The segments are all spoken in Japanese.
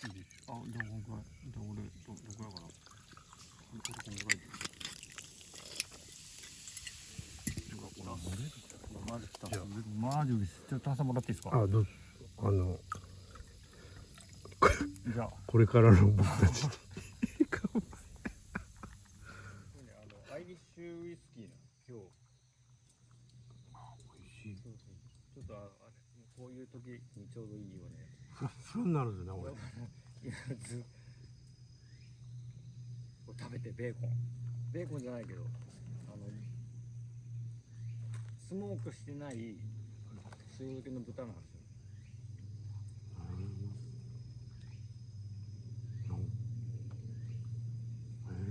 あ、じゃあこんぐらい。じゃあ俺、どくらいかな。こんぐらいで。マジ来た。マジ嬉しい。ちょっと炭酸もらっていいですか。あ、どうぞ。じゃあ。これからの僕たち。アイリッシュウイスキーな、今日。美味しい。ちょっとあれ、こういう時にちょうどいいよね。ふんなるぞね、俺。いや、食べてベーコン。ベーコンじゃないけど、スモークしてない塩漬けの豚なんです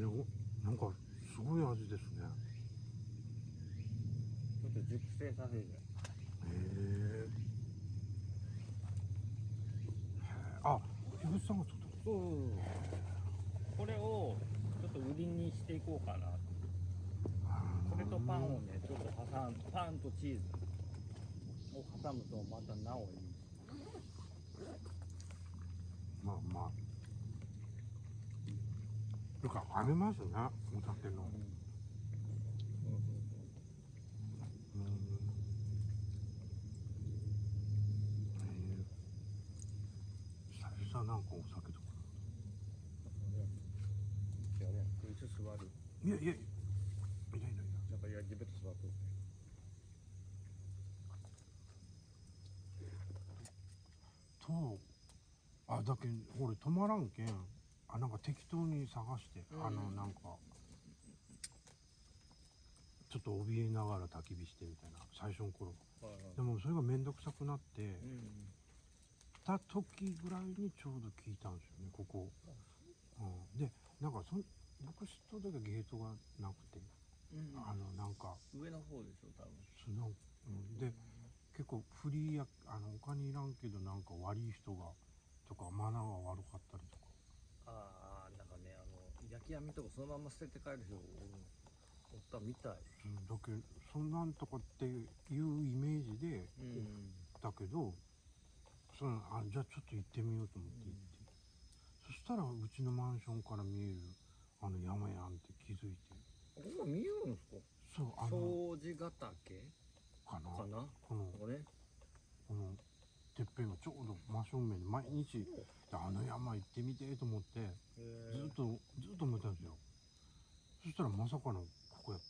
よ。なんかすごい味ですね。ちょっと熟成させる。あ、樋口さんが作ったの。そう。これをちょっと売りにしていこうかな。これとパンをね、ちょっとパンとチーズを挟むとまたなおいい。まあまあ。なんかありますね、お酒の。久々なんかお酒とか。いや、こいつ座る。いや。いや。なんかいや、自分と座っとる。だけん俺止まらんけん、なんか適当に探して、なんかちょっと怯えながら焚き火してみたいな最初の頃。でもそれが面倒くさくなってた時ぐらいにちょうど聞いたんですよね、ここ。でなんか僕知っとる時はゲートがなくて、なんか上の方でしょ、多分。で結構フリーや他にいらんけど、なんか悪い人がとかマナーが悪かったりとか。なんかね、焼き網とかそのまま捨てて帰る人おったみたい。だけどそんなんとかっていうイメージで、だけどじゃあちょっと行ってみようと思って行って、そしたらうちのマンションから見える山やんって気づいて。ここ見えるんですか。そう、庄司ヶ岳かな、これこのてっぺんがちょうど真正面で、毎日山行ってみてと思ってずっと思ったんですよ。そしたらまさかのここやった。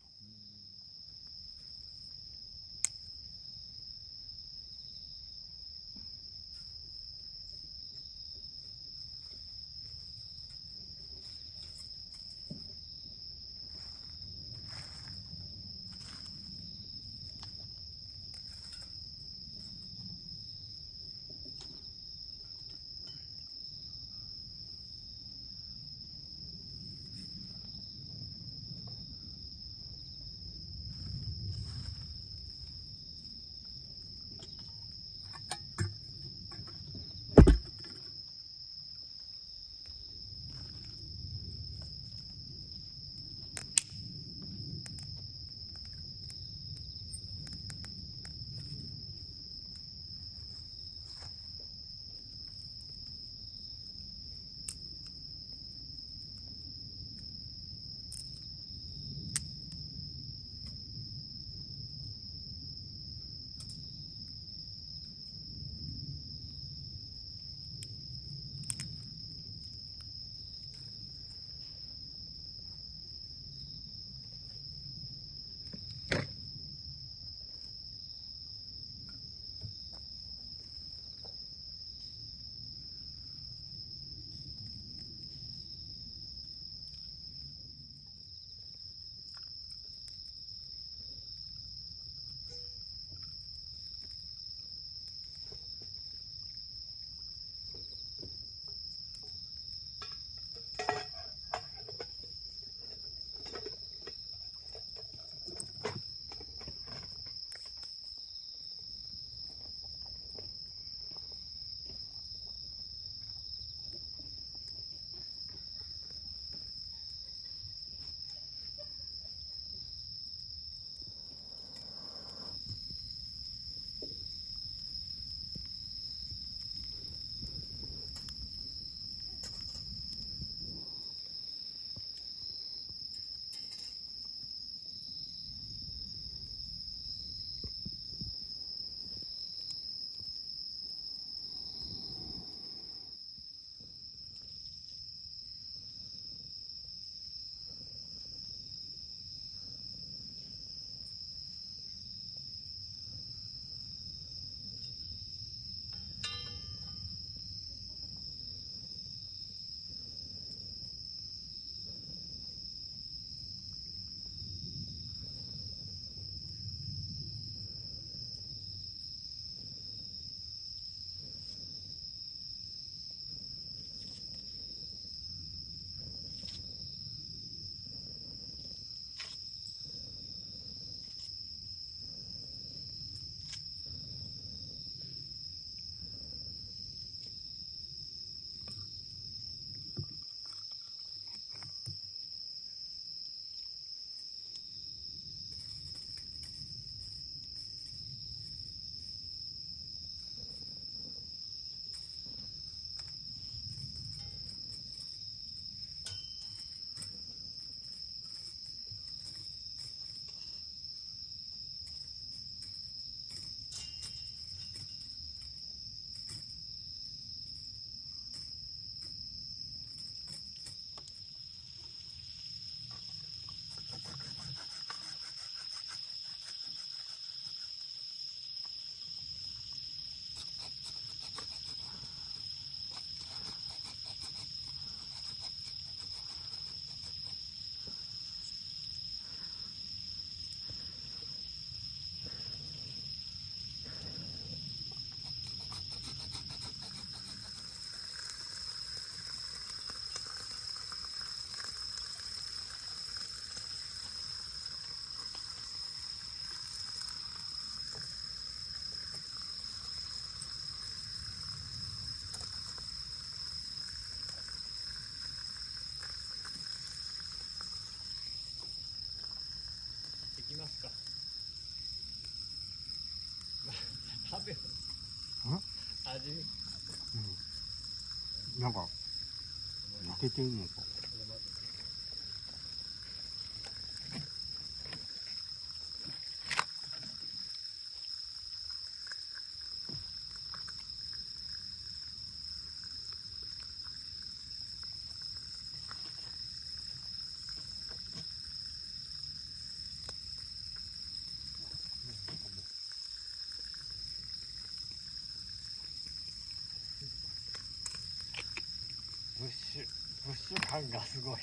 なんか焼けてるのか。ブッシュ感がすごい